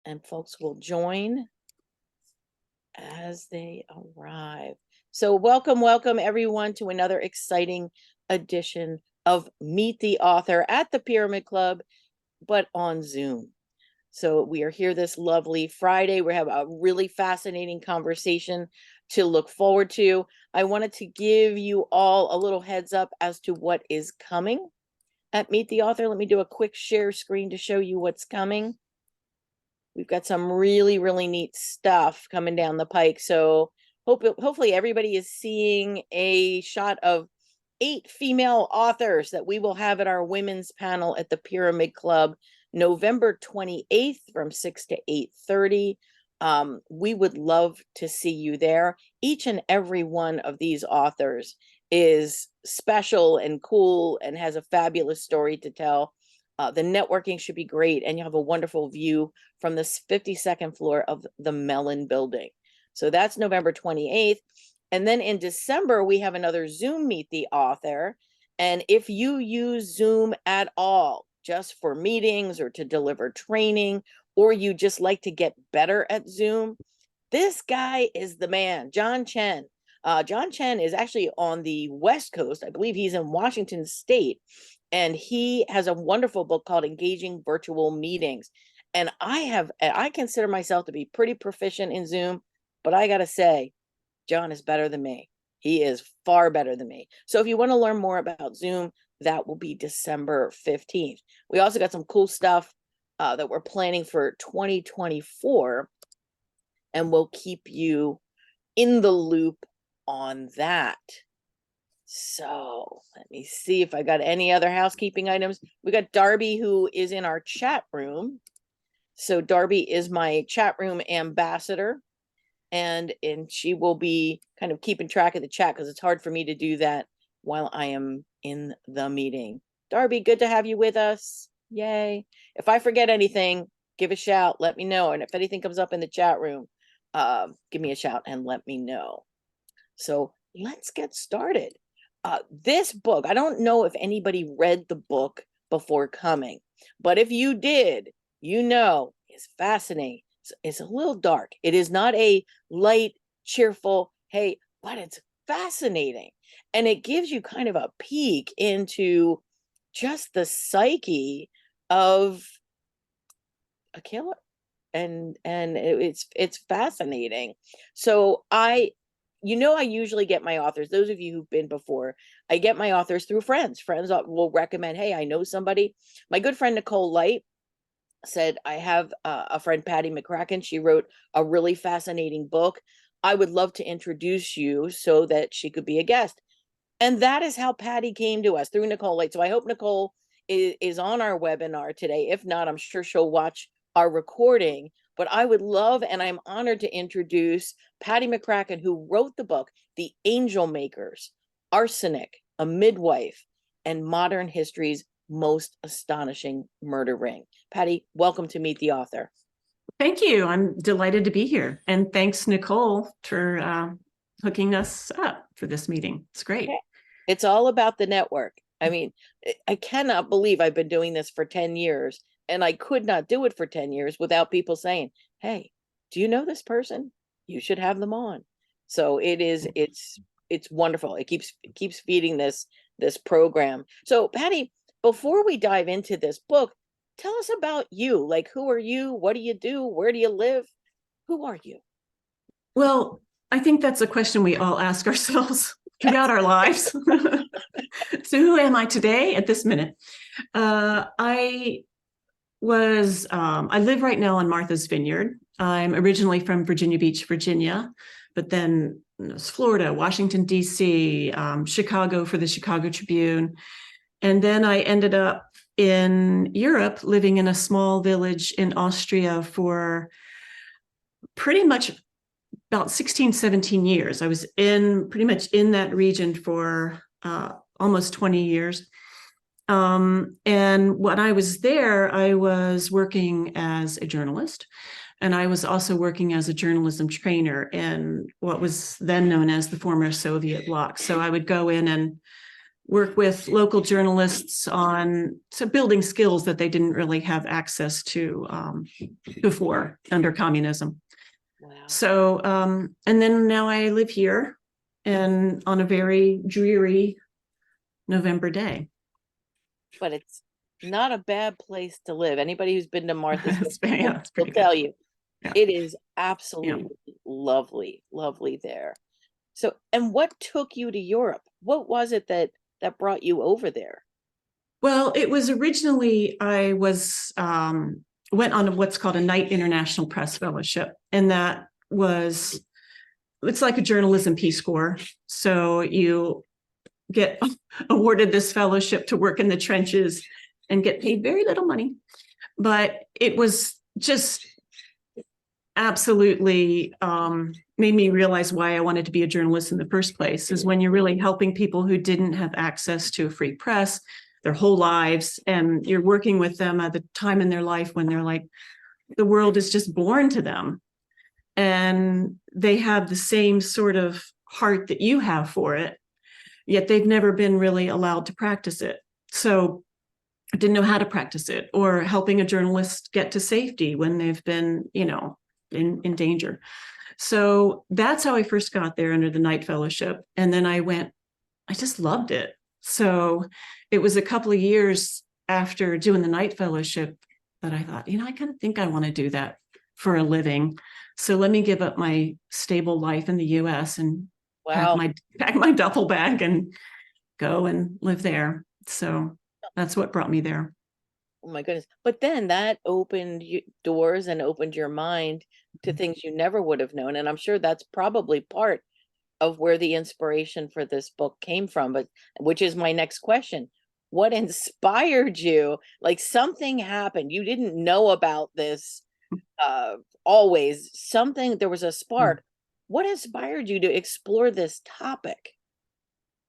and folks will join as they arrive. So welcome everyone to another exciting edition of Meet the Author at the Pyramid Club, but on Zoom. So we are here this lovely Friday. We have a really fascinating conversation to look forward to. I wanted to give you all a little heads up as to what is coming at Meet the Author. Let me do a quick share screen to show you what's coming. We've got some really neat stuff coming down the pike. So hopefully everybody is seeing a shot of 8 female authors that we will have at our women's panel at the Pyramid Club November 28th from 6 to 8:30. We would love to see you there. Each and every one of these authors is special and cool and has a fabulous story to tell. The networking should be great, and you have a wonderful view from the 52nd floor of the Mellon building. So that's November 28th. And then in December, we have another Zoom Meet the Author. And if you use Zoom at all, just for meetings or to deliver training, or you just like to get better at Zoom, this guy is the man, John Chen. John Chen is actually on the West Coast. I believe he's in Washington State. And he has a wonderful book called Engaging Virtual Meetings. And I consider myself to be pretty proficient in Zoom, but I got to say, John is better than me. He is far better than me. So if you want to learn more about Zoom, that will be December 15th. We also got some cool stuff that we're planning for 2024, and we'll keep you in the loop on that. So let me see if I got any other housekeeping items. We got Darby, who is in our chat room. So Darby is my chat room ambassador, and she will be kind of keeping track of the chat because it's hard for me to do that while I am in the meeting. Darby, good to have you with us. Yay. If I forget anything, give a shout, let me know. And if anything comes up in the chat room, give me a shout and let me know. So let's get started. This book, I don't know if anybody read the book before coming, but if you did, you know, it's fascinating. It's a little dark. It is not a light, cheerful, hey, but it's fascinating. And it gives you kind of a peek into just the psyche of a killer. And it's fascinating. So I usually get my authors, those of you who've been before, I get my authors through friends. Friends will recommend, hey, I know somebody. My good friend Nicole Light said, I have a friend, Patti McCracken. She wrote a really fascinating book. I would love to introduce you so that she could be a guest. And that is how Patti came to us, through Nicole Light. So I hope Nicole is on our webinar today. If not, I'm sure she'll watch our recording. But I would love, and I'm honored to introduce Patti McCracken, who wrote the book, The Angel Makers, Arsenic, a Midwife, and Modern History's Most Astonishing Murder Ring. Patti, welcome to Meet the Author. Thank you. I'm delighted to be here. And thanks, Nicole, for hooking us up for this meeting. It's great. Okay. It's all about the network. I mean, I cannot believe I've been doing this for 10 years, and I could not do it for 10 years without people saying, hey, do you know this person? You should have them on. So it's wonderful. It keeps feeding this program. So Patti, before we dive into this book, tell us about you. Like, who are you? What do you do? Where do you live? Who are you? Well, I think that's a question we all ask ourselves throughout our lives. So who am I today at this minute? I live right now on Martha's Vineyard. I'm originally from Virginia Beach, Virginia, but then it was Florida, Washington, D.C., Chicago for the Chicago Tribune. And then I ended up in Europe, living in a small village in Austria for pretty much about 16, 17 years. I was pretty much in that region for almost 20 years. And when I was there, I was working as a journalist, and I was also working as a journalism trainer in what was then known as the former Soviet bloc. So I would go in and work with local journalists on building skills that they didn't really have access to before under communism. Wow. So, and then now I live here and on a very dreary November day. But it's not a bad place to live. Anybody who's been to Martha's Yeah, will tell you yeah. it is absolutely lovely, lovely there. So, and what took you to Europe? What was it that brought you over there? Well, it was originally, I was went on what's called a Knight International Press Fellowship, and that was, it's like a journalism Peace Corps. So you get awarded this fellowship to work in the trenches and get paid very little money. But it was just absolutely made me realize why I wanted to be a journalist in the first place, is when you're really helping people who didn't have access to a free press their whole lives, and you're working with them at the time in their life when they're like, the world is just born to them. And they have the same sort of heart that you have for it, yet they've never been really allowed to practice it. So I didn't know how to practice it, or helping a journalist get to safety when they've been, in danger. So that's how I first got there under the Knight Fellowship. And then I just loved it. So it was a couple of years after doing the Knight Fellowship that I thought, I kind of think I want to do that for a living. So let me give up my stable life in the US and Wow. pack my duffel bag and go and live there. So that's what brought me there. Oh my goodness. But then that opened doors and opened your mind to things you never would have known. And I'm sure that's probably part of where the inspiration for this book came from, but which is my next question. What inspired you? Like something happened. You didn't know about this always. There was a spark. What inspired you to explore this topic?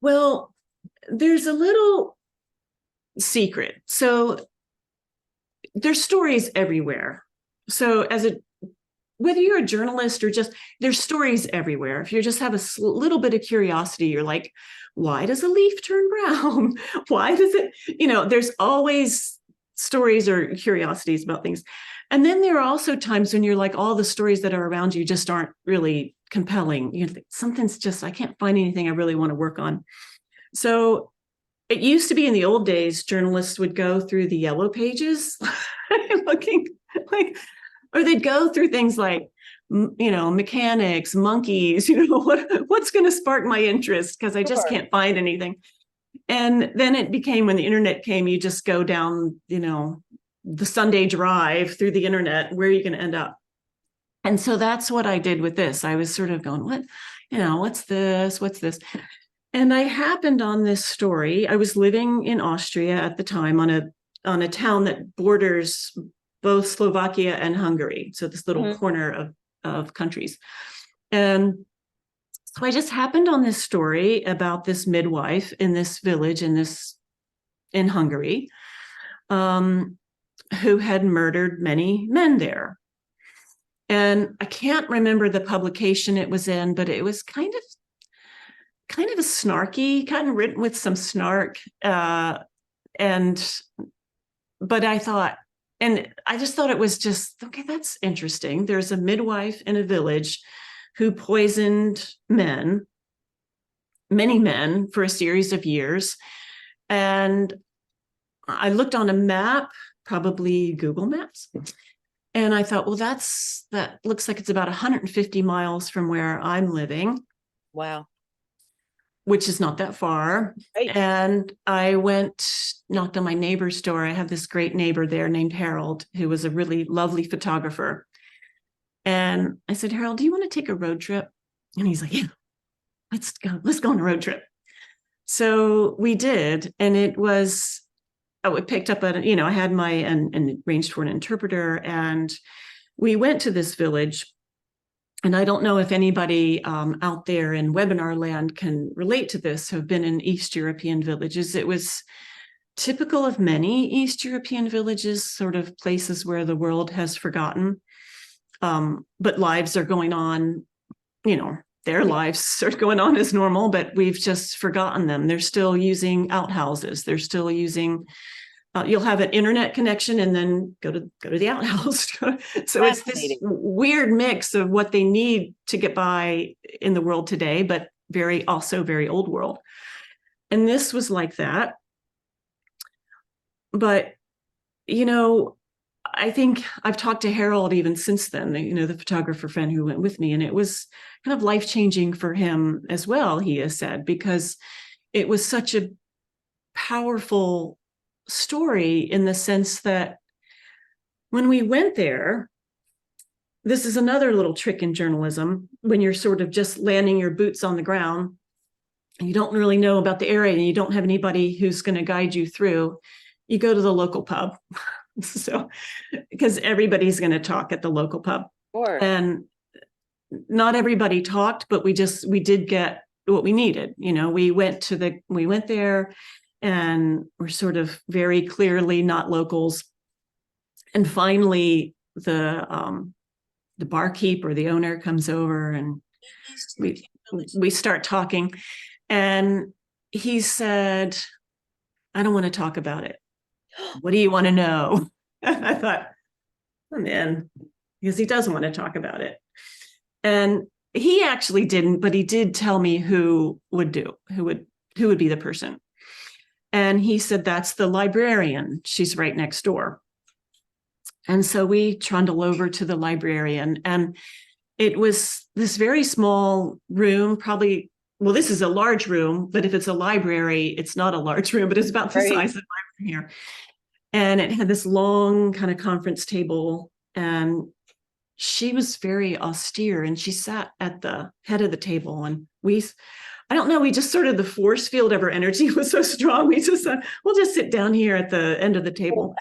Well, there's a little secret. So there's stories everywhere. So whether you're a journalist or just, there's stories everywhere. If you just have a little bit of curiosity, you're like, why does a leaf turn brown? Why does it, there's always stories or curiosities about things. And then there are also times when you're like, all the stories that are around you just aren't really compelling. Something's just, I can't find anything I really want to work on. So it used to be in the old days, journalists would go through the yellow pages looking like, or they'd go through things like, mechanics, monkeys, what's going to spark my interest, because I just can't find anything. And then it became, when the internet came, you just go down, the Sunday drive through the internet, where you can end up. And so that's what I did with this. I was sort of going, what's this? What's this? And I happened on this story. I was living in Austria at the time on a town that borders both Slovakia and Hungary. So this little corner of countries. And so I just happened on this story about this midwife in this village in Hungary, who had murdered many men there. And I can't remember the publication it was in, but it was kind of a snarky, kind of written with some snark. But I thought, and I just thought it was just, okay, that's interesting. There's a midwife in a village who poisoned many men for a series of years. And I looked on a map, probably Google Maps, and I thought, well, that looks like it's about 150 miles from where I'm living. Wow. Which is not that far. Right. And I knocked on my neighbor's door. I have this great neighbor there named Harold, who was a really lovely photographer. And I said, Harold, do you want to take a road trip? And he's like, yeah, let's go on a road trip. So we did. And it picked up I had and arranged for an interpreter. And we went to this village. And I don't know if anybody out there in webinar land can relate to this, who have been in East European villages. It was typical of many East European villages, sort of places where the world has forgotten, but lives are going on, their lives are going on as normal, but we've just forgotten them. They're still using outhouses. They're still using, you'll have an internet connection and then go to the outhouse. So it's this Fascinating. weird mix of what they need to get by in the world today, but also very old world. And this was like that. But, I think I've talked to Harold even since then, the photographer friend who went with me, and it was kind of life-changing for him as well, he has said, because it was such a powerful story in the sense that when we went there, this is another little trick in journalism, when you're sort of just landing your boots on the ground, and you don't really know about the area and you don't have anybody who's going to guide you through, you go to the local pub. So, because everybody's going to talk at the local pub. Sure. And not everybody talked, but we did get what we needed. We went there and we're sort of very clearly not locals. And finally the barkeep or the owner comes over and we start talking, and he said, "I don't want to talk about it. What do you want to know?" And I thought, I'm in, because he doesn't want to talk about it. And he actually didn't, but he did tell me who would be the person. And he said, "That's the librarian. She's right next door." And so we trundle over to the librarian, and it was this very small room, probably, well, this is a large room, but if it's a library, it's not a large room, but it's about the size of the library here. And it had this long kind of conference table, and she was very austere, and she sat at the head of the table, and I don't know, we just sort of, the force field of her energy was so strong. We just said, we'll just sit down here at the end of the table.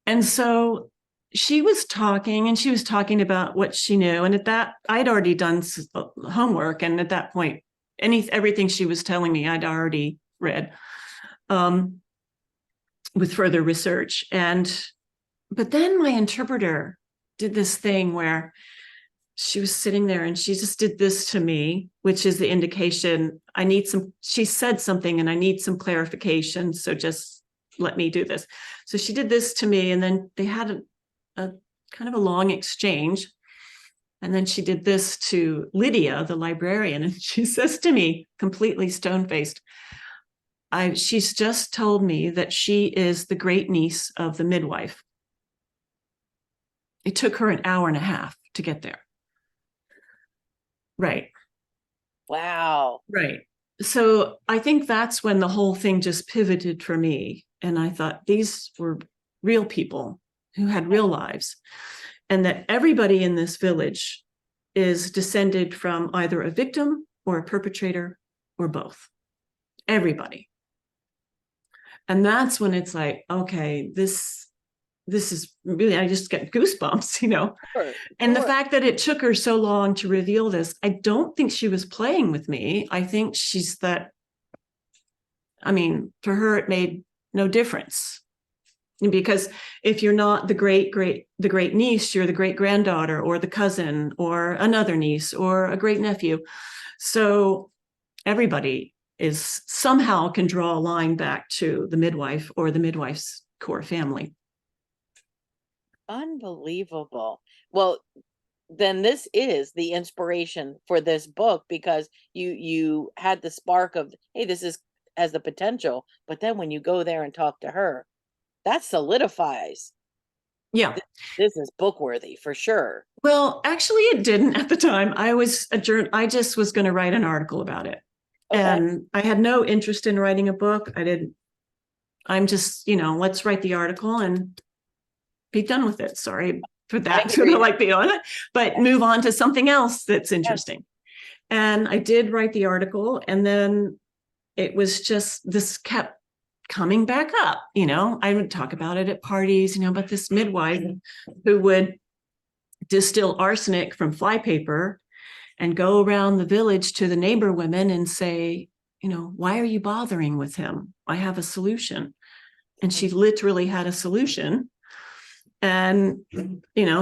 And so she was talking about what she knew. And at that, I'd already done homework. And at that point, everything she was telling me, I'd already read with further research. But then my interpreter did this thing where she was sitting there and she just did this to me, which is the indication she said something and I need some clarification. So just let me do this. So she did this to me, and then they had a kind of a long exchange. And then she did this to Lydia, the librarian, and she says to me, completely stone-faced, she's just told me that she is the great niece of the midwife. It took her an hour and a half to get there. Right. Wow. Right. So I think that's when the whole thing just pivoted for me. And I thought, these were real people who had real lives, and that everybody in this village is descended from either a victim or a perpetrator or both. Everybody. And that's when it's like, okay, this is really, I just get goosebumps, Sure. And the fact that it took her so long to reveal this, I don't think she was playing with me. I think for her, it made no difference. Because if you're not the great niece, you're the great granddaughter or the cousin or another niece or a great nephew. So everybody is somehow can draw a line back to the midwife or the midwife's core family. Unbelievable. Well, then this is the inspiration for this book, because you had the spark of, hey, this has the potential, but then when you go there and talk to her, that solidifies. Yeah. This is book worthy for sure. Well, actually it didn't at the time. I just was going to write an article about it. Okay. And I had no interest in writing a book. I'm just, let's write the article and be done with it. Sorry for that, be on it, but move on to something else that's interesting. Yeah. And I did write the article, and then it was just, this kept coming back up. I would talk about it at parties, about this midwife who would distill arsenic from flypaper and go around the village to the neighbor women and say, why are you bothering with him? I have a solution. And she literally had a solution. And,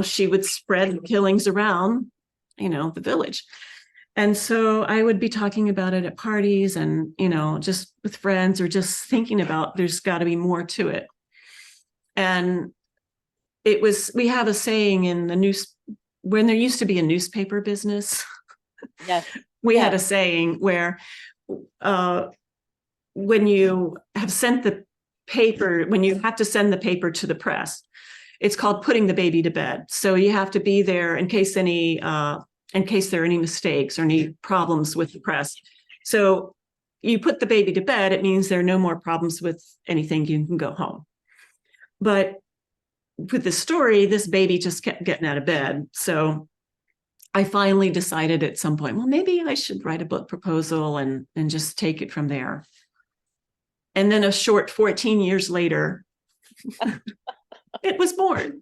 she would spread killings around, the village. And so I would be talking about it at parties and, just with friends, or just thinking about there's got to be more to it. And we have a saying in the news, when there used to be a newspaper business, Yes. we had Yes. a saying where when you have sent the paper, when you have to send the paper to the press, it's called putting the baby to bed. So you have to be there in case there are any mistakes or any problems with the press. So you put the baby to bed, it means there are no more problems with anything, you can go home. But with the story, this baby just kept getting out of bed. So I finally decided at some point, well, maybe I should write a book proposal and just take it from there. And then a short 14 years later, it was born.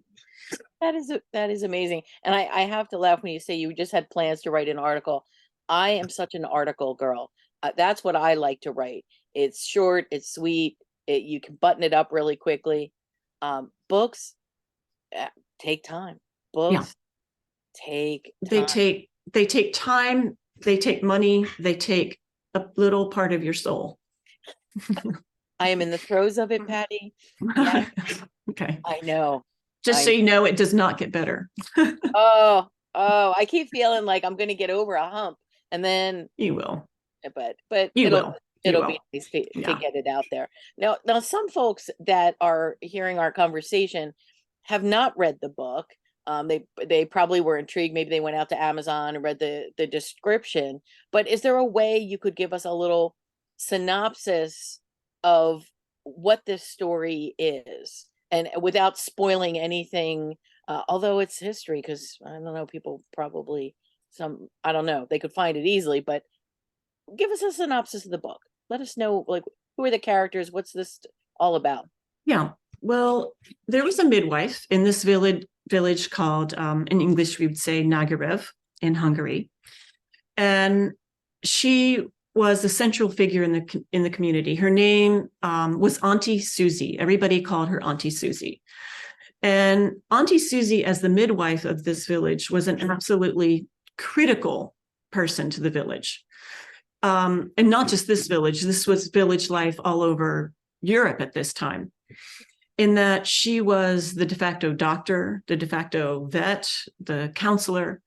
That is amazing. And I have to laugh when you say you just had plans to write an article. I am such an article girl. That's what I like to write. It's short, it's sweet, you can button it up really quickly. Books take time. Yeah. Books take They time. take time, they take money, they take a little part of your soul. I am in the throes of it, Patti. Yeah, Okay. I know. Just so you know, it does not get better. Oh, I keep feeling like I'm going to get over a hump, and then You will. but You it'll will. it'll be nice to Yeah. get it out there. Now some folks that are hearing our conversation have not read the book. They probably were intrigued. Maybe they went out to Amazon and read the description. But is there a way you could give us a little synopsis of what this story is, and without spoiling anything? Although it's history, because I don't know, people probably I don't know, they could find it easily, but give us a synopsis of the book. Let us know, like, who are the characters? What's this all about? Yeah. Well, there was a midwife in this village called, in English, we would say Nagarev in Hungary. And she was a central figure in the community. Her name was Auntie Susie. Everybody called her Auntie Susie. And Auntie Susie, as the midwife of this village, was an absolutely critical person to the village. And not just this village, this was village life all over Europe at this time, in that she was the de facto doctor, the de facto vet, the counselor.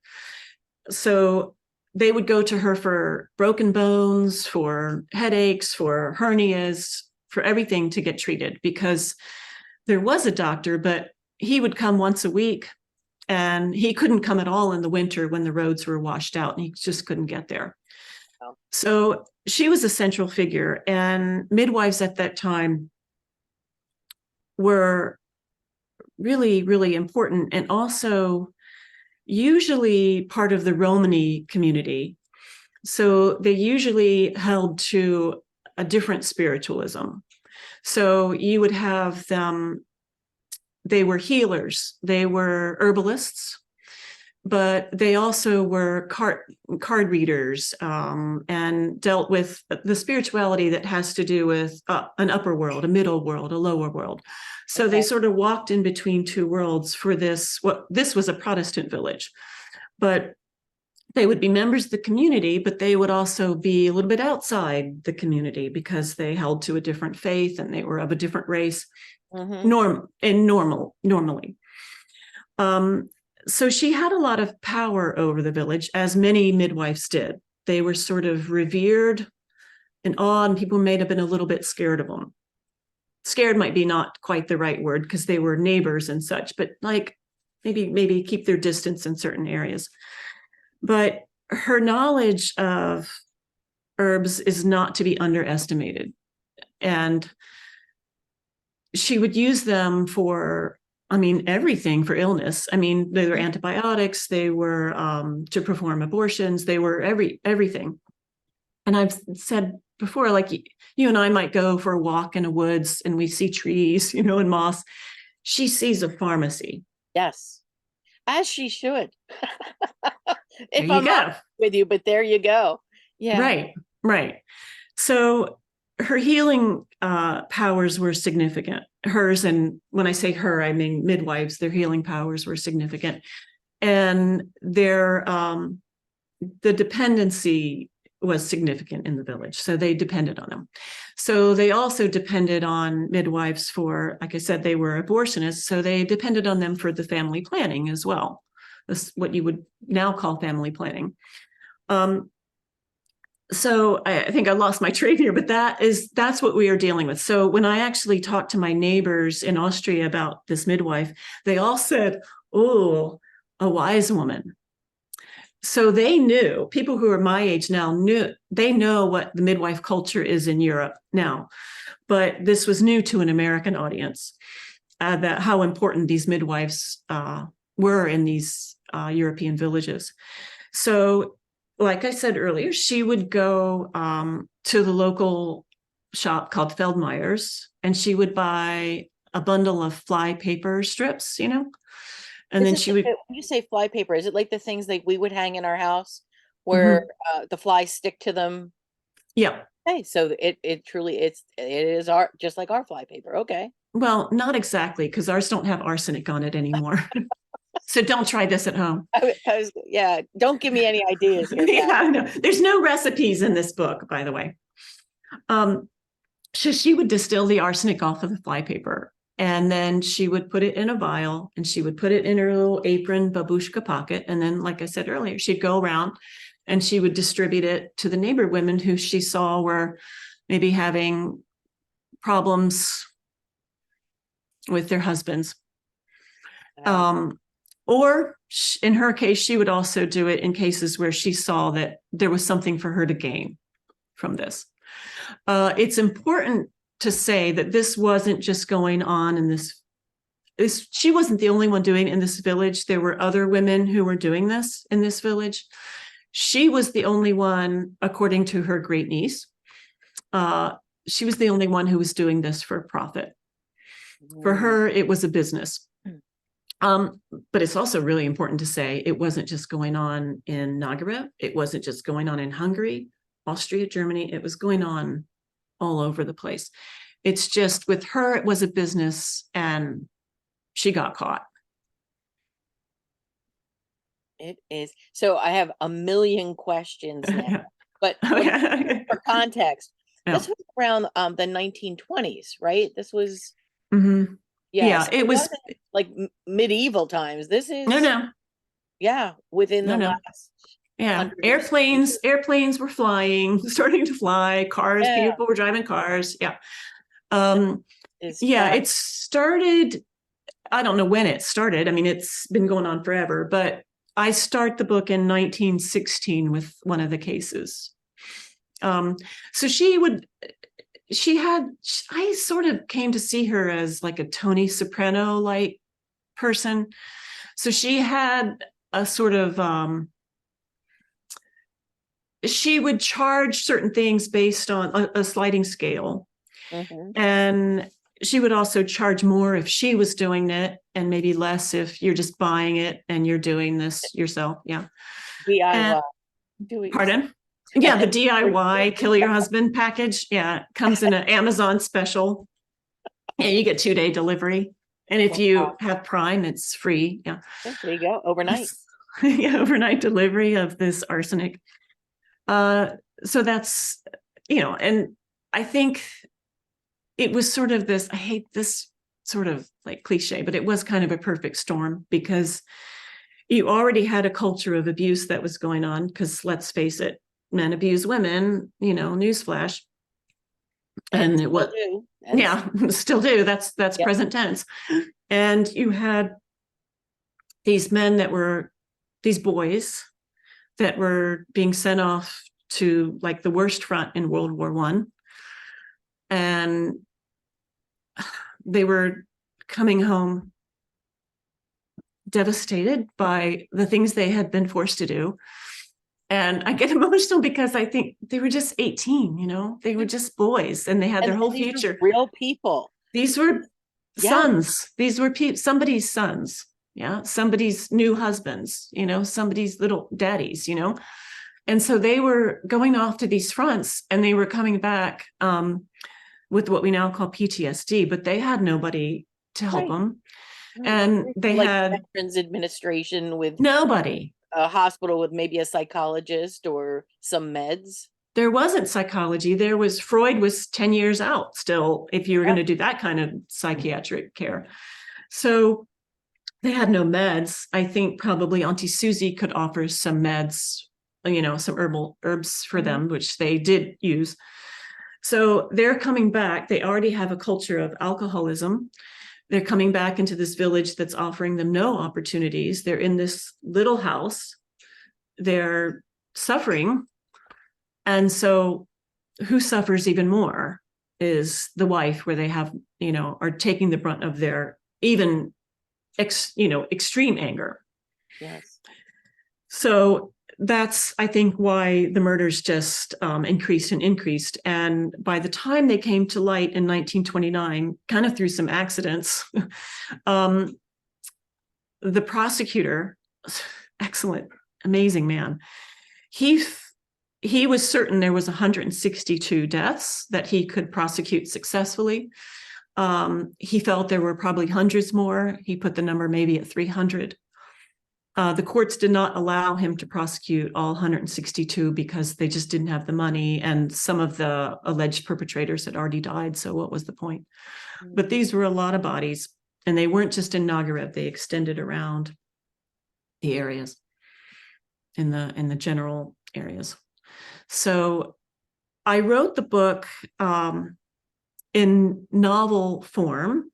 So they would go to her for broken bones, for headaches, for hernias, for everything to get treated, because there was a doctor, but he would come once a week, and he couldn't come at all in the winter when the roads were washed out, and he just couldn't get there. Oh. So she was a central figure, and midwives at that time were really, really important, and also usually part of the Romani community. So they usually held to a different spiritualism. So you would have them, they were healers, they were herbalists, but they also were card readers, and dealt with the spirituality that has to do with an upper world, a middle world, a lower world. So they sort of walked in between two worlds for this. This was a Protestant village, but they would be members of the community, but they would also be a little bit outside the community because they held to a different faith and they were of a different race. Normally. So she had a lot of power over the village, as many midwives did. They were sort of revered and awed, and people may have been a little bit scared of them. Scared might be not quite the right word, because they were neighbors and such, but like maybe keep their distance in certain areas. But her knowledge of herbs is not to be underestimated. And she would use them for, everything for illness. They were antibiotics, they were to perform abortions, they were everything. And I've said before, like, you and I might go for a walk in the woods and we see trees, and moss. She sees a pharmacy. Yes, as she should. If I'm honest with you, but there you go. Yeah. Right. So her healing powers were significant. Hers, and when I say her, I mean midwives, their healing powers were significant. And their the dependency was significant in the village. So they depended on them. So they also depended on midwives for, like I said, they were abortionists. So they depended on them for the family planning as well. That's what you would now call family planning. So I think I lost my train here, but that's what we are dealing with. So when I actually talked to my neighbors in Austria about this midwife, they all said, "Oh, a wise woman." So they knew, people who are my age now they know what the midwife culture is in Europe now, but this was new to an American audience, that how important these midwives were in these European villages. So like I said earlier, she would go to the local shop called Feldmeyer's, and she would buy a bundle of fly paper strips, and then she would. When you say fly paper, is it like the things that we would hang in our house where Mhm. the flies stick to them? Yeah. Hey, so it truly it is our just like our fly paper. Okay. Well, not exactly, because ours don't have arsenic on it anymore. So don't try this at home. Yeah, don't give me any ideas here, Pat. Yeah, no, there's no recipes in this book, by the way. Um, so she would distill the arsenic off of the flypaper, and then she would put it in a vial, and she would put it in her little apron babushka pocket. And then, like I said earlier, she'd go around and she would distribute it to the neighbor women who she saw were maybe having problems with their husbands. Wow. Or in her case, she would also do it in cases where she saw that there was something for her to gain from this. It's important to say that this wasn't just going on in this. She wasn't the only one doing it in this village. There were other women who were doing this in this village. She was the only one, according to her great niece. She was the only one who was doing this for profit. For her, it was a business. But it's also really important to say it wasn't just going on in Nagoya. It wasn't just going on in Hungary, Austria, Germany. It was going on all over the place. It's just with her, it was a business, and she got caught. It is. So I have a million questions now, but for context, Yeah. this was around the 1920s, right? This was Mm-hmm. yes, Yeah, it it was. wasn't like medieval times. This No, is no, within no, the no. last Yeah, 160 years. airplanes were flying, starting to fly. Cars, Yeah, people were driving cars. Yeah. that Um, is yeah, fast. it started. I don't know when it started. I mean, it's been going on forever, but I start the book in 1916 with one of the cases. Um, so I sort of came to see her as like a Tony Soprano like person. So she had a sort of, she would charge certain things based on a sliding scale. Hmm. And she would also charge more if she was doing it, and maybe less if you're just buying it and you're doing this yourself. Yeah. And DIY. Do it yourself. pardon? Yeah, the DIY kill your husband package. Yeah, comes in an Amazon special. And you get 2-day delivery. And if Wow. you have Prime, it's free. Yeah. Yeah, there you go. Overnight. Yeah, overnight delivery of this arsenic. So that's, and I think it was sort of this, I hate this sort of like cliche, but it was kind of a perfect storm, because you already had a culture of abuse that was going on, because let's face it, men abuse women, newsflash. And it Still was, do. yeah, still do. That's Yep. present tense. And you had these men these boys that were being sent off to like the worst front in World War I. And they were coming home devastated by the things they had been forced to do. And I get emotional because I think they were just 18, they were just boys, and they had their whole And these are future. real people. These were Yeah. sons. These were somebody's sons. Yeah. Somebody's new husbands, somebody's little daddies. And so they were going off to these fronts, and they were coming back with what we now call PTSD, but they had nobody to help Right. them. Right. And they Like had Veterans Administration with nobody. a hospital with maybe a psychologist or some meds. There wasn't psychology. There was Freud was 10 years out still, if you were Yeah. going to do that kind of psychiatric care. So they had no meds. I think probably Auntie Susie could offer some meds, some herbal herbs for them, which they did use. So they're coming back. They already have a culture of alcoholism. They're coming back into this village that's offering them no opportunities. They're in this little house. They're suffering. And so who suffers even more is the wife, where they have, are taking the brunt of their even, extreme anger. Yes. So that's, I think, why the murders just increased and increased. And by the time they came to light in 1929, kind of through some accidents, the prosecutor, excellent, amazing man, he was certain there was 162 deaths that he could prosecute successfully. He felt there were probably hundreds more. He put the number maybe at 300. The courts did not allow him to prosecute all 162 because they just didn't have the money, and some of the alleged perpetrators had already died. So what was the point? But these were a lot of bodies, and they weren't just in Nagarev. They extended around the areas, in the general areas. So I wrote the book in novel form.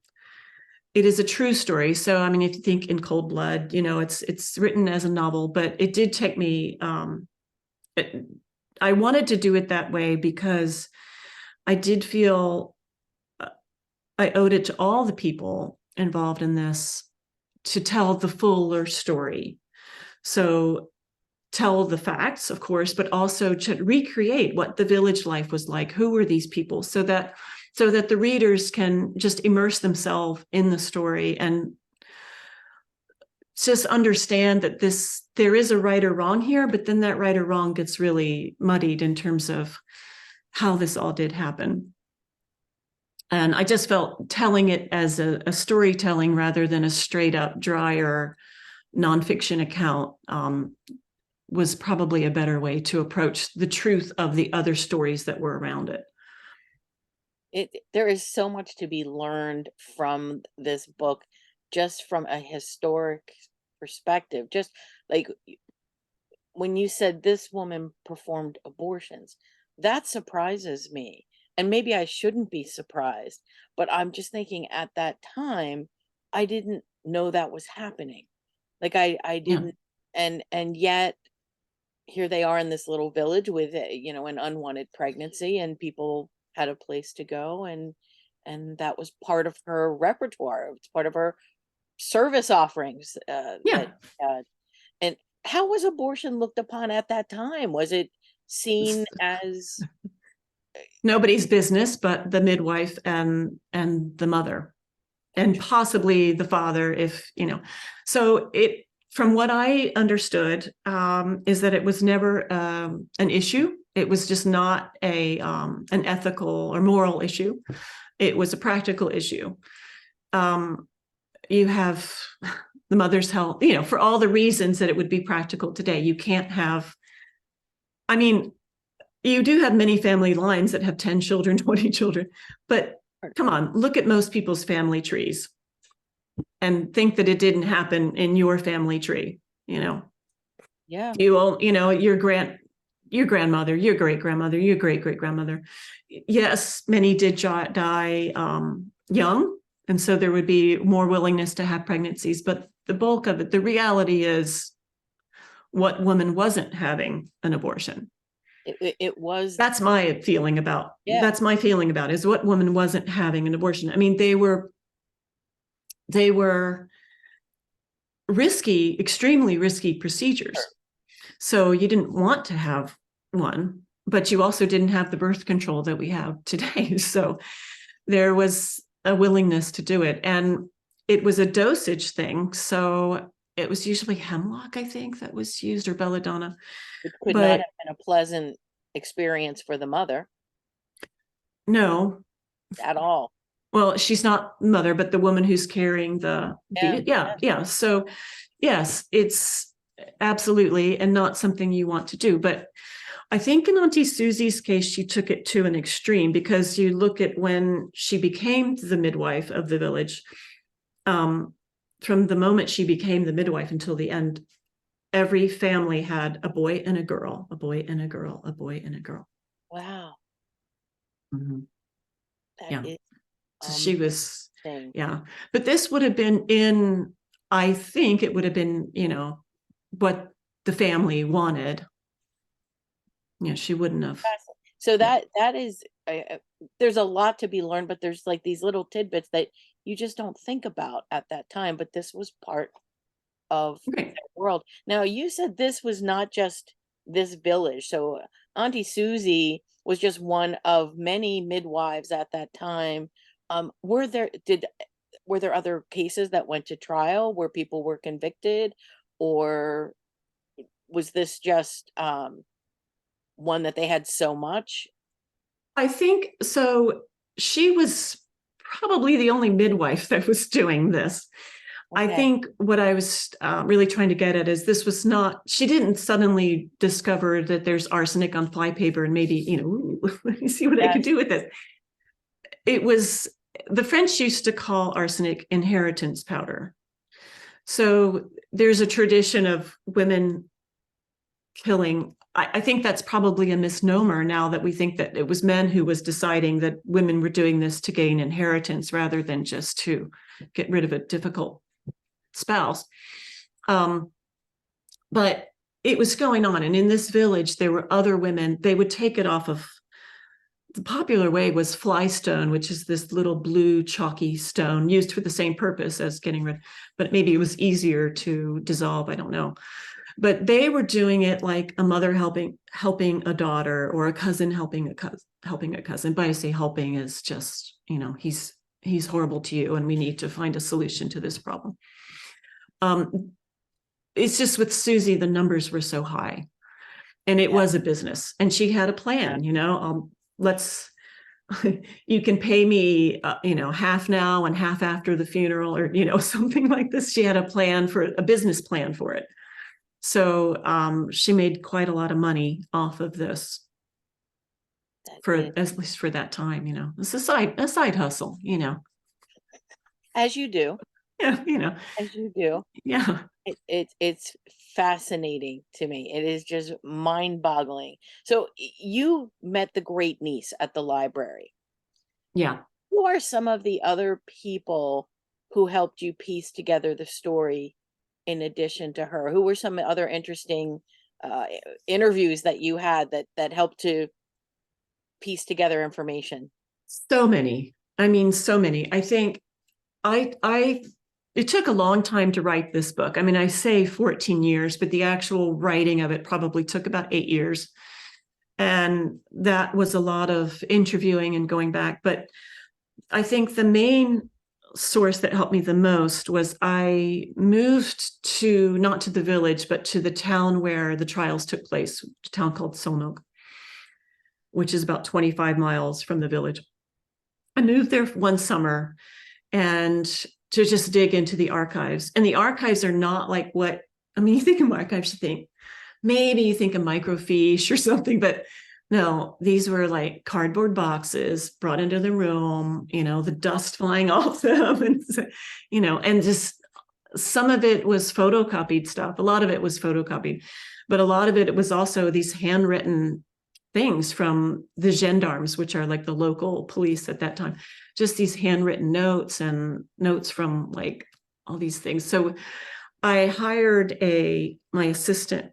It is a true story. So, I mean, if you think In Cold Blood, it's written as a novel, but it did take me, I wanted to do it that way because I did feel I owed it to all the people involved in this to tell the fuller story. So tell the facts, of course, but also to recreate what the village life was like. Who were these people? So that the readers can just immerse themselves in the story and just understand that there is a right or wrong here, but then that right or wrong gets really muddied in terms of how this all did happen. And I just felt telling it as a storytelling rather than a straight up drier nonfiction account was probably a better way to approach the truth of the other stories that were around it. There is so much to be learned from this book, just from a historic perspective. Just like when you said this woman performed abortions, that surprises me. And maybe I shouldn't be surprised, but I'm just thinking at that time, I didn't know that was happening. Like I Yeah. didn't, and yet here they are in this little village with an unwanted pregnancy, and people had a place to go, and that was part of her repertoire. It's part of her service offerings. Yeah. And how was abortion looked upon at that time? Was it seen as Nobody's business but the midwife and the mother, and possibly the father, if so it from what I understood is that it was never an issue. It was just not an ethical or moral issue. It was a practical issue. You have the mother's health, for all the reasons that it would be practical today. You can't have, I mean, you do have many family lines that have 10 children, 20 children, but come on, look at most people's family trees and think that it didn't happen in your family tree. yeah, Your grandmother, your great grandmother, your great great grandmother. Yes, many did die young, and so there would be more willingness to have pregnancies, but the bulk of it, the reality is, what woman wasn't having an abortion? it was. That's my feeling about. Yeah. That's my feeling about is what woman wasn't having an abortion. I mean, they were risky, extremely risky procedures. Sure. So you didn't want to have one, but you also didn't have the birth control that we have today. So there was a willingness to do it, and it was a dosage thing. So it was usually hemlock, I think, that was used, or belladonna. It could not have been a pleasant experience for the mother. No. At all. Well, she's not mother, but the woman who's carrying the fetus. Yeah. So yes, absolutely, and not something you want to do. But I think in Auntie Susie's case, she took it to an extreme, because you look at when she became the midwife of the village, from the moment she became the midwife until the end, every family had a boy and a girl, a boy and a girl, a boy and a girl. Wow. Mhm. That Yeah. is So she was, amazing. yeah. But this would have been in, I think it would have been, what the family wanted. She wouldn't have. So Yeah. that is, there's a lot to be learned, but there's like these little tidbits that you just don't think about at that time. But this was part of Right. that world. Now, you said this was not just this village. So Auntie Susie was just one of many midwives at that time. Were there other cases that went to trial where people were convicted, or was this just one that they had so much? I think so. She was probably the only midwife that was doing this. I Okay. think what I was really trying to get at is this was not, she didn't suddenly discover that there's arsenic on flypaper and maybe, ooh, let me see what I could Yes. do with this. It was, the French used to call arsenic inheritance powder. So there's a tradition of women killing. I think that's probably a misnomer now, that we think that it was men who was deciding that women were doing this to gain inheritance rather than just to get rid of a difficult spouse. But it was going on. And in this village, there were other women. They would take it off of, the popular way was fly stone, which is this little blue chalky stone used for the same purpose as getting rid, but maybe it was easier to dissolve. I don't know. But they were doing it like a mother helping a daughter, or a cousin helping a cousin. But I say helping is just, he's horrible to you, and we need to find a solution to this problem. It's just with Susie, the numbers were so high, and it Yeah. was a business, and she had a plan. Let's you can pay me, half now and half after the funeral, or something like this. She had a business plan for it. So she made quite a lot of money off of this, That for is, at least for that time. It's a side hustle. as you do, Yeah, as you do. yeah, It's fascinating to me. It is just mind-boggling. So you met the great niece at the library. yeah. Who are some of the other people who helped you piece together the story in addition to her? Who were some other interesting uh, interviews that you had that helped to piece together information? So many. I mean, so many. I think I it took a long time to write this book. I mean, I say 14 years, but the actual writing of it probably took about 8 years. And that was a lot of interviewing and going back. But I think the main source that helped me the most was, I moved to, not to the village, but to the town where the trials took place, a town called Solnog, which is about 25 miles from the village. I moved there one summer, and to just dig into the archives. And the archives are not like what, I mean, you think of archives, you think, maybe you think of microfiche or something, but no, these were like cardboard boxes brought into the room, the dust flying off them, and just some of it was photocopied stuff. A lot of it was photocopied, but a lot of it was also these handwritten things from the gendarmes, which are like the local police at that time, just these handwritten notes and notes from like all these things. So I hired my assistant,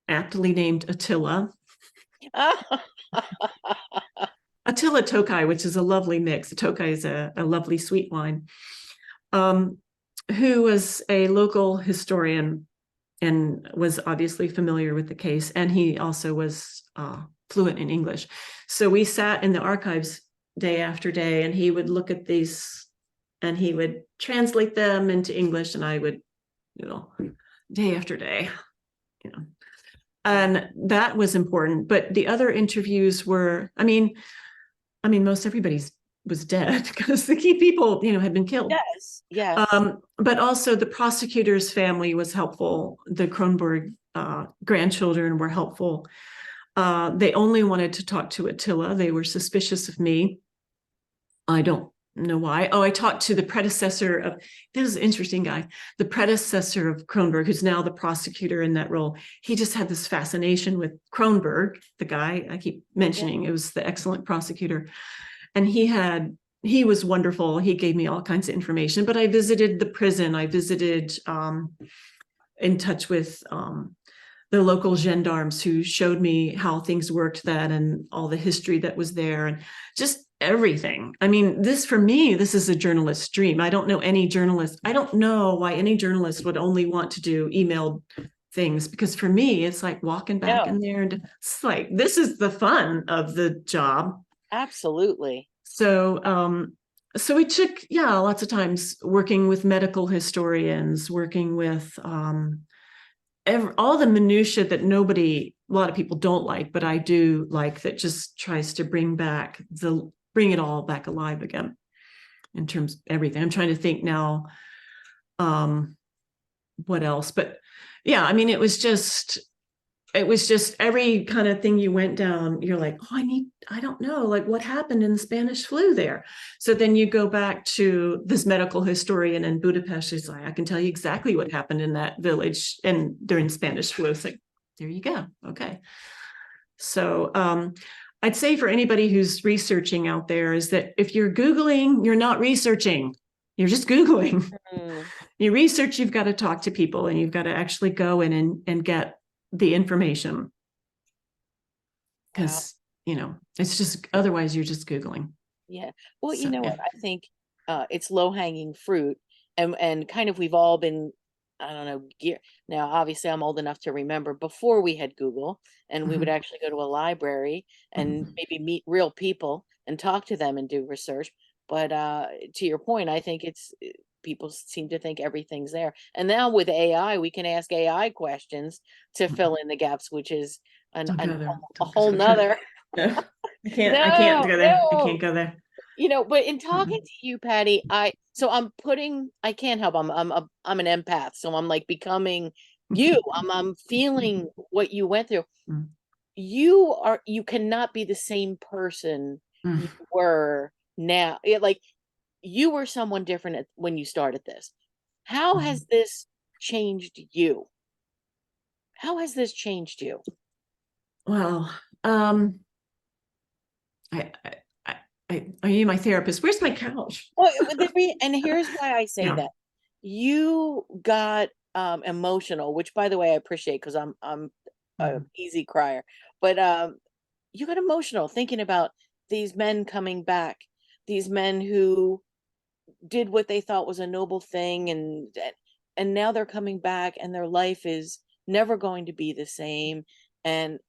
aptly named Attila Tokai, which is a lovely mix. Tokai is a lovely sweet wine, who was a local historian and was obviously familiar with the case. And he also was fluent in English. So we sat in the archives day after day, and he would look at these and he would translate them into English, and I would, day after day, and that was important. But the other interviews were, I mean, most everybody's was dead because the key people, had been killed. Yes, yes. But also the prosecutor's family was helpful. The Kronberg grandchildren were helpful. They only wanted to talk to Attila. They were suspicious of me. I don't know why. Oh, I talked to the predecessor of, this is an interesting guy, the predecessor of Kronberg, who's now the prosecutor in that role. He just had this fascination with Kronberg, the guy I keep mentioning. It was the excellent prosecutor. And he was wonderful. He gave me all kinds of information, but I visited the prison. I visited in touch with the local gendarmes who showed me how things worked then and all the history that was there and just everything. I mean, for me, this is a journalist's dream. I don't know any journalist. I don't know why any journalist would only want to do emailed things, because for me, it's like walking back in there and it's like, this is the fun of the job. Absolutely. So, so we took, lots of times working with medical historians, working with all the minutia that a lot of people don't like, but I do like, that just tries to bring it all back alive again in terms of everything. I'm trying to think now, what else, but yeah, I mean, it was just every kind of thing you went down, you're like, I don't know, like what happened in the Spanish flu there. So then you go back to this medical historian in Budapest. She's like, I can tell you exactly what happened in that village and during Spanish flu. It's like, there you go. Okay. So I'd say for anybody who's researching out there is that if you're Googling, you're not researching. You're just Googling. You research, you've got to talk to people and you've got to actually go in and get the information, because it's just, otherwise you're just Googling. Yeah. Well, you know what? I think it's low-hanging fruit, and kind of we've all been, I don't know, now obviously I'm old enough to remember before we had Google, and we would actually go to a library and maybe meet real people and talk to them and do research. But to your point, I think people seem to think everything's there. And now with AI, we can ask AI questions to fill in the gaps, which is a whole nother. No, I can't go there. I can't go there. But in talking to you, Patti, I can't help. I'm an empath, so I'm like becoming you. I'm feeling what you went through. You cannot be the same person you were now. Like you were someone different when you started this. How has this changed you? How has this changed you? Well, are you my therapist? Where's my couch? Well, and here's why I say that. You got emotional, which by the way I appreciate, because I'm an easy crier. But you got emotional thinking about these men coming back, these men who did what they thought was a noble thing, and now they're coming back and their life is never going to be the same. And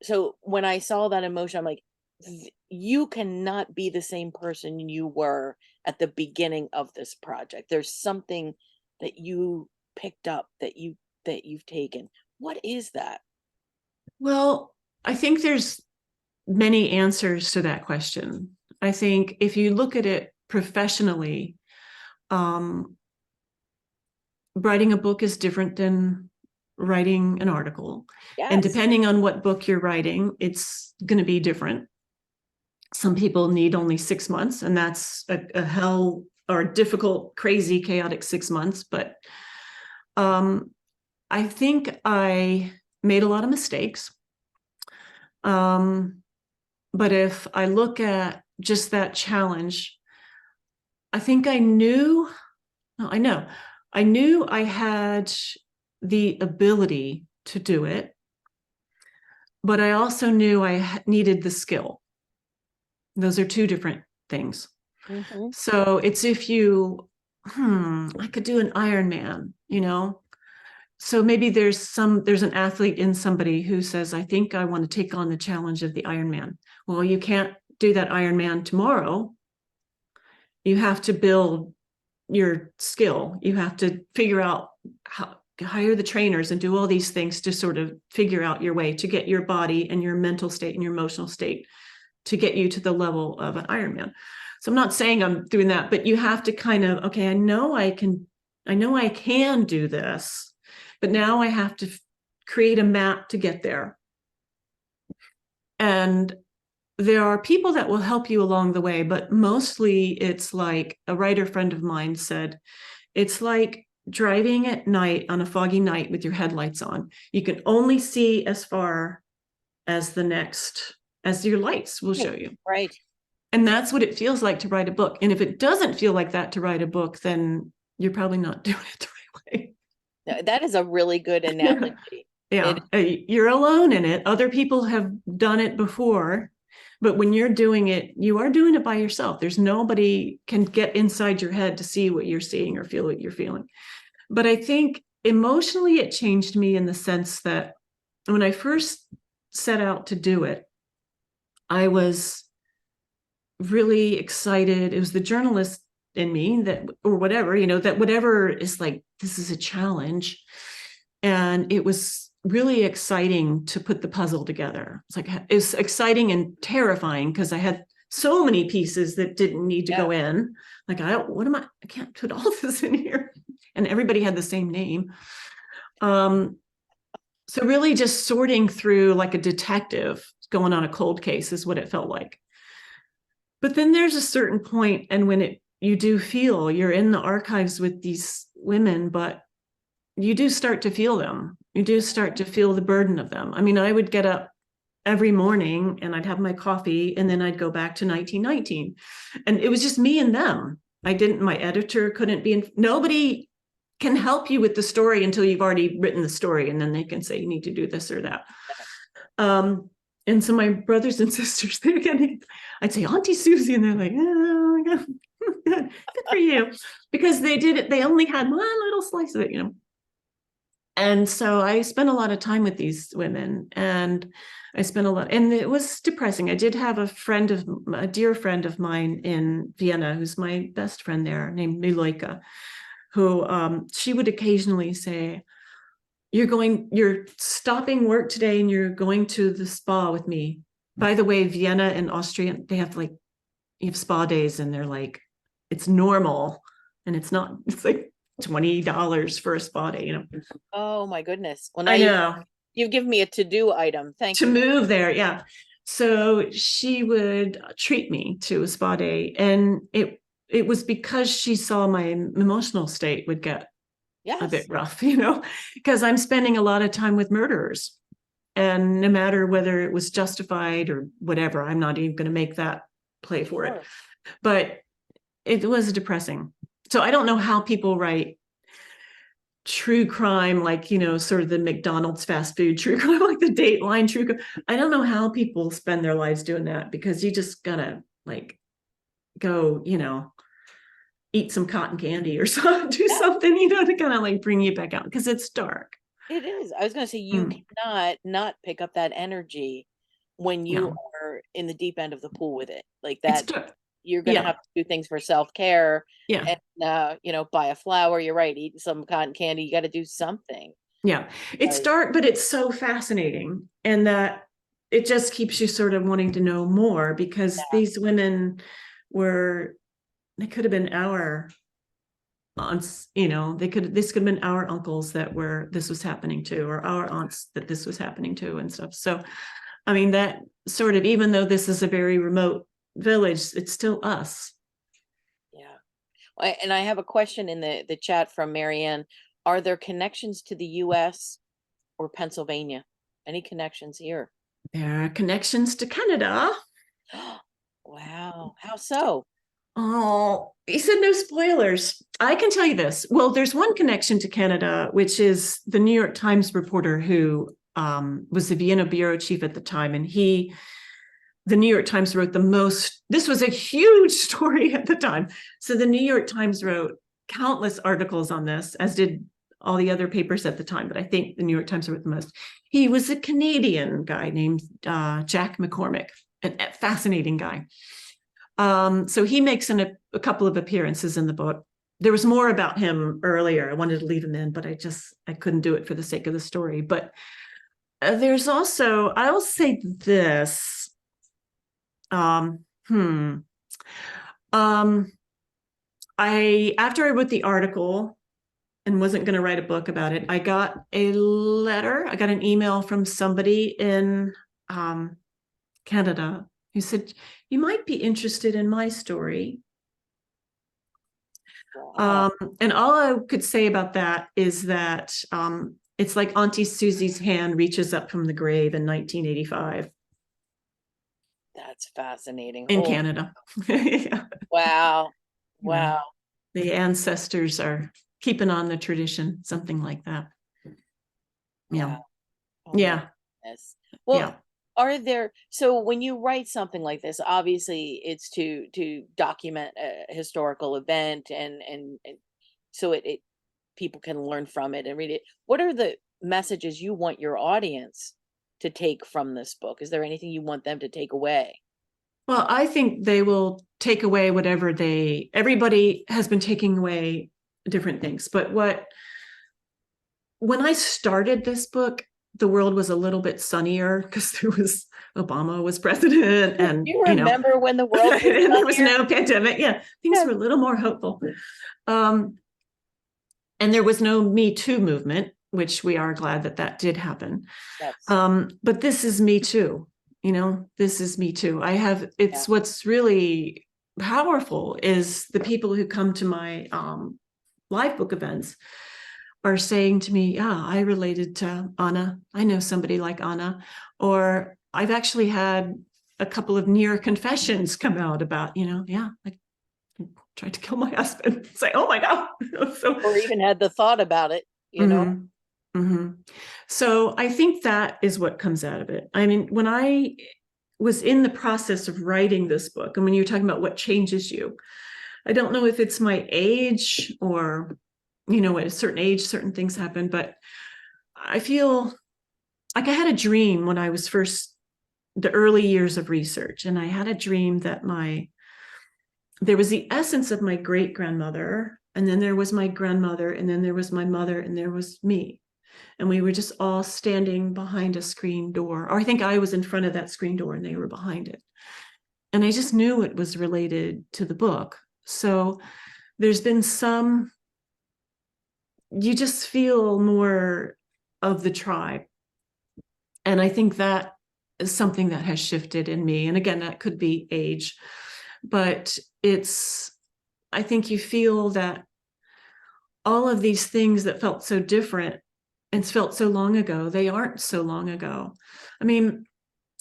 so when I saw that emotion, I'm like, you cannot be the same person you were at the beginning of this project. There's something that you picked up that you've taken. What is that? Well, I think there's many answers to that question. I think if you look at it professionally, writing a book is different than writing an article. Yes. And depending on what book you're writing, it's going to be different. Some people need only 6 months, and that's a hell or a difficult, crazy, chaotic 6 months. But I think I made a lot of mistakes. But if I look at just that challenge, I think I knew I had the ability to do it, but I also knew I needed the skill. Those are two different things. So it's if you, I could do an Ironman, So maybe there's an athlete in somebody who says, I think I want to take on the challenge of the Ironman. Well, you can't do that Ironman tomorrow. You have to build your skill. You have to figure out how to hire the trainers and do all these things to sort of figure out your way to get your body and your mental state and your emotional state to get you to the level of an Ironman. So I'm not saying I'm doing that, but you have to kind of, okay, I know I can do this, but now I have to create a map to get there. And there are people that will help you along the way, but mostly it's like a writer friend of mine said, it's like driving at night on a foggy night with your headlights on. You can only see as far as as your lights will show you. Right. And that's what it feels like to write a book. And if it doesn't feel like that to write a book, then you're probably not doing it the right way. That is a really good analogy. Yeah, you're alone in it. Other people have done it before, but when you're doing it, you are doing it by yourself. There's nobody can get inside your head to see what you're seeing or feel what you're feeling. But I think emotionally it changed me in the sense that when I first set out to do it, I was really excited. It was the journalist in me that, or whatever, that whatever is like, this is a challenge. And it was really exciting to put the puzzle together. It's exciting and terrifying because I had so many pieces that didn't need to go in. Like, I can't put all this in here. And everybody had the same name. So really just sorting through like a detective going on a cold case is what it felt like. But then there's a certain point, and when you do feel you're in the archives with these women, but you do start to feel them. You do start to feel the burden of them. I mean, I would get up every morning and I'd have my coffee and then I'd go back to 1919. And it was just me and them. My editor couldn't be nobody can help you with the story until you've already written the story. And then they can say, you need to do this or that. And so my brothers and sisters, I'd say, Auntie Susie, and they're like, oh my God, good for you. Because they did it, they only had one little slice of it, And so I spent a lot of time with these women, and and it was depressing. I did have a dear friend of mine in Vienna, who's my best friend there, named Miloika, who she would occasionally say, you're stopping work today and you're going to the spa with me. By the way, Vienna and Austria, they have you have spa days and they're like, it's normal. And it's not, it's like $20 for a spa day, Oh my goodness. Well, now I know. You've given me a to-do item. Thank you. To move there, yeah. So she would treat me to a spa day. And it was because she saw my emotional state would get a bit rough, because I'm spending a lot of time with murderers. And no matter whether it was justified or whatever, I'm not even going to make that play for it. But it was depressing. So I don't know how people write true crime, sort of the McDonald's fast food true crime, like the Dateline true crime. I don't know how people spend their lives doing that, because you just gotta go, eat some cotton candy or something, do something, to kind of bring you back out, because it's dark. It is. I was going to say, you cannot not pick up that energy when you are in the deep end of the pool with it. Like that, you're going to have to do things for self-care. Yeah. And, buy a flower. You're right. Eat some cotton candy. You got to do something. Yeah. It's dark, but it's so fascinating. And that it just keeps you sort of wanting to know more, because these women they could have been our aunts, this could have been our uncles this was happening to, or our aunts that this was happening to and stuff. So, I mean, that sort of, even though this is a very remote village, it's still us. Yeah. And I have a question in the chat from Marianne. Are there connections to the US or Pennsylvania? Any connections here? There are connections to Canada. Wow. How so? Oh, he said no spoilers. I can tell you this. Well, there's one connection to Canada, which is the New York Times reporter who was the Vienna bureau chief at the time. And the New York Times wrote this was a huge story at the time. So the New York Times wrote countless articles on this, as did all the other papers at the time. But I think the New York Times wrote the most. He was a Canadian guy named Jack McCormick, a fascinating guy. So he makes a couple of appearances in the book. There was more about him earlier. I wanted to leave him in, but I couldn't do it for the sake of the story. But there's also, I'll say this. After I wrote the article and wasn't going to write a book about it, I got an email from somebody in Canada who said, "You might be interested in my story." Wow. And all I could say about that is that it's like Auntie Susie's hand reaches up from the grave in 1985 That's fascinating. in Oh, Canada. Yeah. wow. You know, Wow. the ancestors are keeping on the tradition, something like that. Yeah. Wow. Oh my Yeah. goodness. Well, Yeah. so when you write something like this, obviously it's to document a historical event and so it people can learn from it and read it. What are the messages you want your audience to take from this book? Is there anything you want them to take away? Well, I think they will take away whatever everybody has been taking away different things. But when I started this book, the world was a little bit sunnier because Obama was president, Do and you remember when the world was and there was sunnier? no pandemic. Yeah, things Yes. were a little more hopeful. Um, and there was no Me Too movement, which we are glad that did happen. Yes. But this is Me Too. This is Me Too. Yeah. What's really powerful is the people who come to my live book events are saying to me, "Yeah, I related to Anna. I know somebody like Anna." Or I've actually had a couple of near confessions come out about, yeah, I tried to kill my husband. It's like, oh my God. So, Or even had the thought about it, you know? mhm, mhm. So I think that is what comes out of it. I mean, when I was in the process of writing this book, and when you're talking about what changes you, I don't know if it's my age or, at a certain age, certain things happen, but I feel like I had a dream when I was the early years of research, and I had a dream that there was the essence of my great grandmother, and then there was my grandmother, and then there was my mother, and there was me. And we were just all standing behind a screen door. Or I think I was in front of that screen door and they were behind it. And I just knew it was related to the book. So there's been you just feel more of the tribe. And I think that is something that has shifted in me. And again, that could be age, but I think you feel that all of these things that felt so different and felt so long ago, they aren't so long ago. I mean,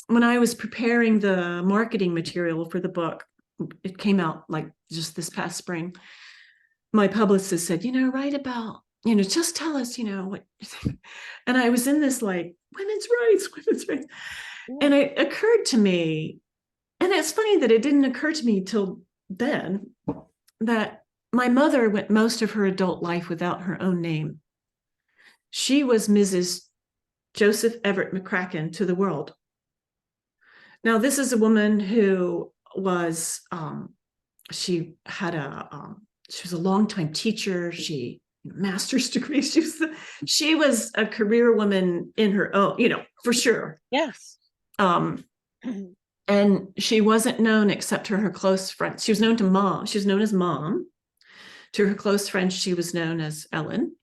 when I was preparing the marketing material for the book, it came out like just this past spring. My publicist said, write about, just tell us, what you think. And I was in this like women's rights, women's rights. Yeah. And it occurred to me, and it's funny that it didn't occur to me till then, that my mother went most of her adult life without her own name. She was Mrs. Joseph Everett McCracken to the world. Now, this is a woman who was, she was a longtime teacher. She master's degree. She was a career woman in her own, for sure. Yes. Um, and she wasn't known except to her close friends. She was known to Mom. She was known as Mom. To her close friends, she was known as Ellen.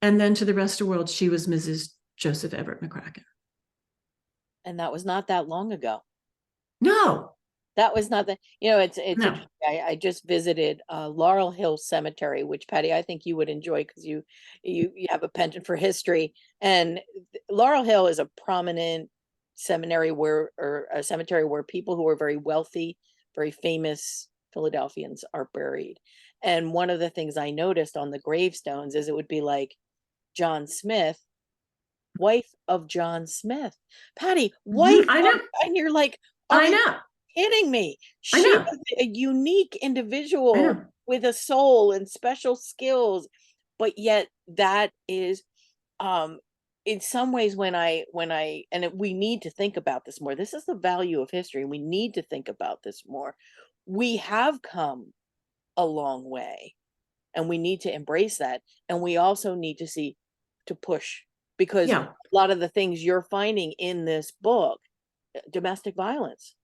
And then to the rest of the world, she was Mrs. Joseph Everett McCracken. And that was not that long ago. No, That was not it's no. interesting. I just visited Laurel Hill Cemetery, which Patty, I think you would enjoy because you have a penchant for history. And Laurel Hill is a prominent seminary or a cemetery where people who are very wealthy, very famous Philadelphians are buried. And one of the things I noticed on the gravestones is it would be like John Smith, wife of John Smith. Patty, Mhm, wife I of, know. and you're like, are I you know. kidding me? I She know. was a unique I individual know. with a soul and special skills, but yet that is um in some ways we need to think about this more. This is the value of history. We need to think about this more. We have come a long way and we need to embrace that, and we also need to see to push because Yeah. a lot of the things you're finding in this book, domestic violence,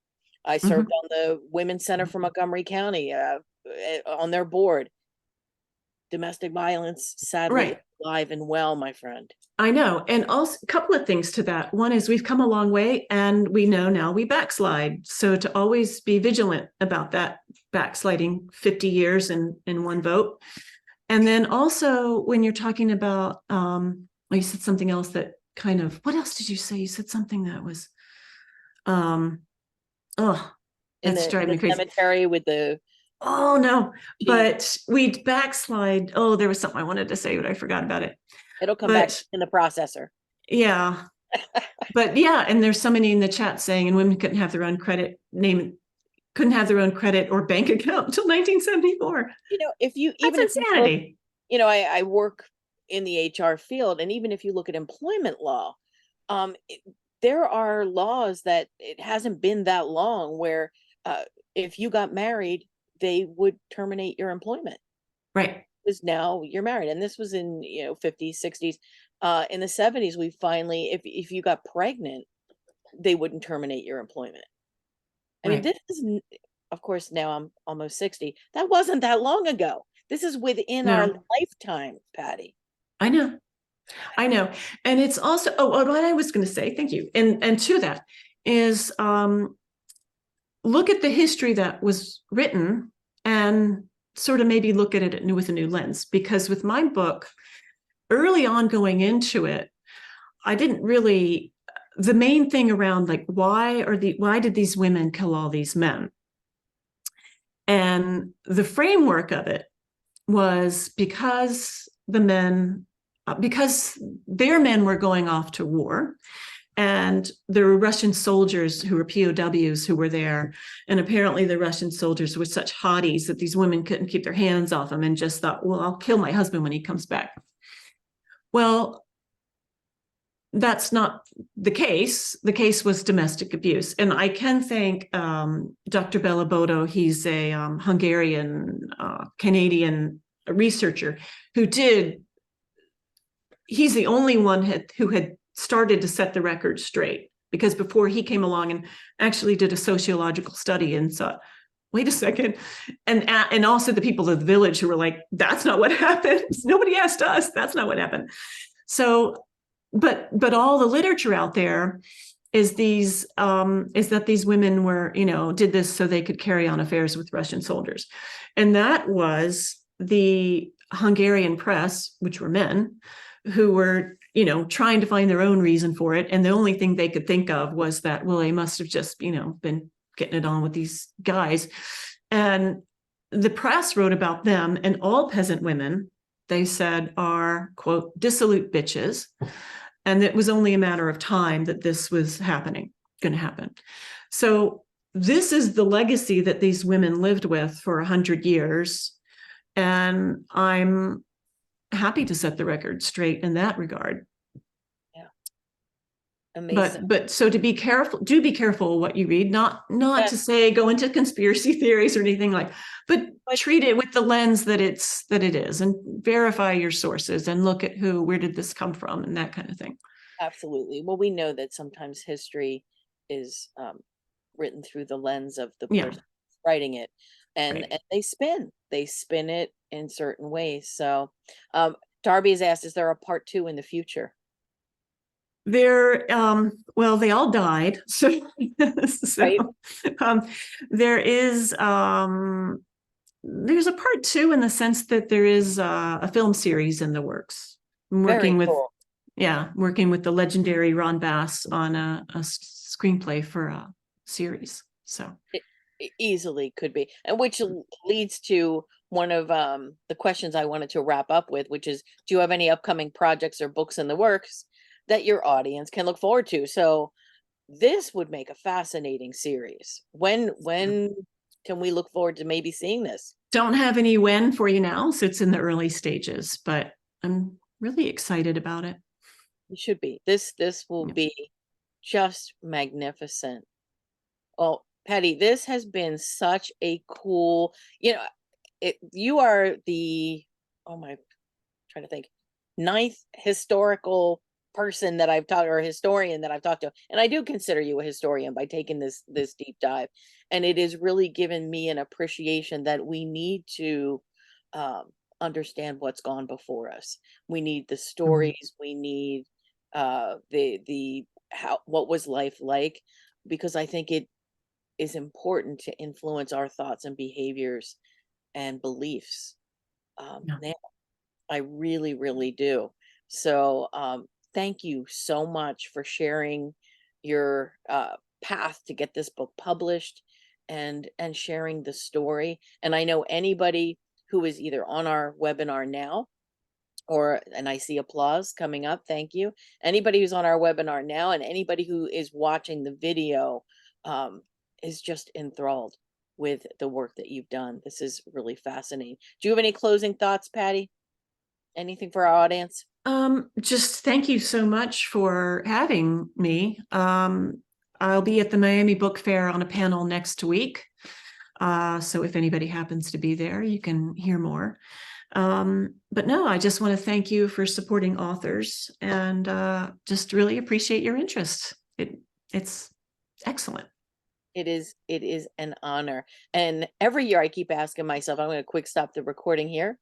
I served on the Women's Center for Montgomery County, on their board. Domestic violence, sadly, Right. alive and well, my friend. I know. And also a couple of things to that. One is we've come a long way and we know now we backslide. So to always be vigilant about that backsliding 50 years in one vote. And then also when you're talking about, you said something else that kind of, what else did you say? You said something that was, oh, In that's driving me the crazy. cemetery with the Oh no, sheep. but we backslide. Oh, there was something I wanted to say, but I forgot about it. It'll come back But in the processor. yeah, but yeah, and there's somebody in the chat saying, and women couldn't have their own credit name, couldn't have their own credit or bank account until 1974. If you That's even if you look, insanity. I work in the HR field, and even if you look at employment law, um, it, there are laws that it hasn't been that long where if you got married, they would terminate your employment. Right. Because now you're married, and this was in 50s, 60s. In the 70s, we finally, if you got pregnant, they wouldn't terminate your employment. I mean, Right. this is, of course, now I'm almost 60. That wasn't that long ago. This is within our No, lifetime, Patty. I know. I know. And it's also, what I was going to say, thank you. And to that is look at the history that was written and sort of maybe look at it with a new lens. Because with my book, early on going into it, I didn't really, the main thing around like, why did these women kill all these men? And the framework of it was because because their men were going off to war, and there were Russian soldiers who were POWs who were there. And apparently the Russian soldiers were such hotties that these women couldn't keep their hands off them and just thought, well, I'll kill my husband when he comes back. Well, that's not the case. The case was domestic abuse. And I can thank Dr. Belabodo. He's a Hungarian, Canadian researcher who he's the only one who had started to set the record straight, because before he came along and actually did a sociological study and saw, wait a second. And also the people of the village who were like, that's not what happened. Nobody asked us. That's not what happened. So, but all the literature out there is that these women were, did this so they could carry on affairs with Russian soldiers. And that was the Hungarian press, which were men, who were, trying to find their own reason for it. And the only thing they could think of was that, well, they must have just, been getting it on with these guys. And the press wrote about them, and all peasant women, they said, are, quote, dissolute bitches. And it was only a matter of time that this was going to happen. So this is the legacy that these women lived with for 100 years. And I'm happy to set the record straight in that regard. Yeah. Amazing. But so to be careful, do be careful what you read, not to say go into conspiracy theories or anything but treat it with the lens that it is, and verify your sources and look at where did this come from and that kind of thing. Absolutely. Well, we know that sometimes history is written through the lens of the person writing it, and they spin it in certain ways. So Darby has asked, is there a part 2 in the future? Well, they all died. So, Right. There is, there's a part 2 in the sense that there is a film series in the works. I'm working Very cool. Working with the legendary Ron Bass on a screenplay for a series. So it easily could be, and which leads to one of the questions I wanted to wrap up with, which is, do you have any upcoming projects or books in the works that your audience can look forward to? So this would make a fascinating series. When can we look forward to maybe seeing this? Don't have any when for you now, so it's in the early stages, but I'm really excited about it. You should be. This will be just magnificent. Oh, Patty, this has been such a cool, you are the, trying to think, 9th historical person that I've talked, or historian that I've talked to, and I do consider you a historian by taking this deep dive, and it has really given me an appreciation that we need to um, understand what's gone before us. We need the Mhm. stories. We need the how, what was life like, because I think it is important to influence our thoughts and behaviors and beliefs. Yeah. Now, I really, really do. So, thank you so much for sharing your path to get this book published, and sharing the story. And I know anybody who is either on our webinar now, or, and I see applause coming up, thank you. Anybody who's on our webinar now, and anybody who is watching the video, um, is just enthralled with the work that you've done. This is really fascinating. Do you have any closing thoughts, Patty? Anything for our audience? Just thank you so much for having me. I'll be at the Miami Book Fair on a panel next week. So if anybody happens to be there, you can hear more. But no, I just want to thank you for supporting authors, and just really appreciate your interest. It's excellent. It is an honor. And every year I keep asking myself, I'm going to quick stop the recording here.